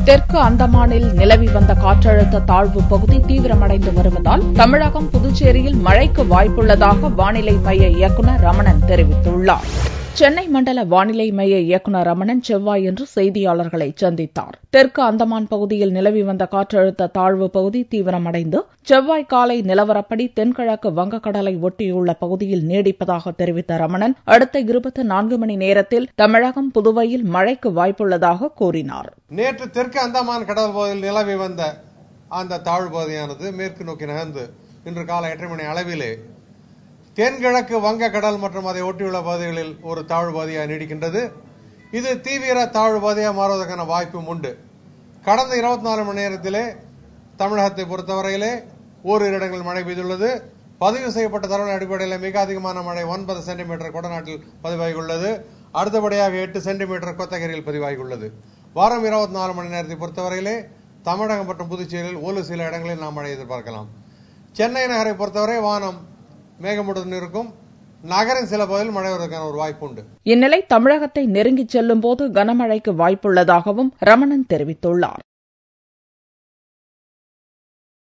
தெற்கு அந்தமானில் நிலவி வந்த காற்றழுத்த தாழ்வு பகுதி தீவிரமடைந்து வருவதால் தமிழகம், புதுச்சேரியில் மழைக்கு வாய்ப்புள்ளதாக வானிலை மைய இயக்குநர் ரமணன் தெரிவித்துள்ளார். சென்னை மண்டல வானிலை மைய இயக்குநர் ரமணன் செவ்வாயன்று செய்தியாளர்களை சந்தித்தார். தெற்கு அந்தமான் பகுதியில் நிலவி வந்த காற்றழுத்த தாழ்வு பகுதி தீவிரமடைந்து செவ்வாய் காலை நிலவரப்படி தென்கிழக்கு வங்கக்கடலை ஒட்டியுள்ள பகுதியில் நீடிப்பதாக தெரிவித்த ரமணன், அடுத்த 24 மணி நேரத்தில் தமிழகம், புதுவையில் மழைக்கு வாய்ப்புள்ளதாக கூறினார். நேற்று தெற்கு அந்தமான் கடல் பகுதியில் நிலவி வந்த அந்த தாழ்வு பகுதியானது மேற்கு நோக்கி நகர்ந்து இன்று காலை 8 மணி அளவிலே தென்கிழக்கு வங்கக்கடல் மற்றும் அதை ஒட்டியுள்ள பகுதிகளில் ஒரு தாழ்வு பகுதியாக நீடிக்கின்றது. இது தீவிர தாழ்வு பகுதியாக மாறுவதற்கான வாய்ப்பும் உண்டு. கடந்த 24 மணி நேரத்திலே தமிழகத்தை பொறுத்தவரையிலே ஓரிரு இடங்களில் மழை பெய்துள்ளது. பதிவு செய்யப்பட்ட தரவின் அடிப்படையில் மிக அதிகமான மழை 9 சென்டிமீட்டர் கொடநாட்டில் பதிவாகியுள்ளது. அடுத்தபடியாக 8 சென்டிமீட்டர் கோத்தகிரியில் பதிவாகியுள்ளது. வாரம் 24 மணி நேரத்தை பொறுத்தவரையிலே தமிழகம் மற்றும் புதுச்சேரியில் ஒரு சில இடங்களில் நாம் மழை எதிர்பார்க்கலாம். சென்னை நகரை பொறுத்தவரை வானம் மேகமூட்டத்துடன் இருக்கும். நகரின் சில பகுதியில் மழை வருவதற்கான ஒரு வாய்ப்பு உண்டு. இந்நிலை தமிழகத்தை நெருங்கிச் செல்லும் போது கனமழைக்கு வாய்ப்புள்ளதாகவும் ரமணன் தெரிவித்துள்ளார்.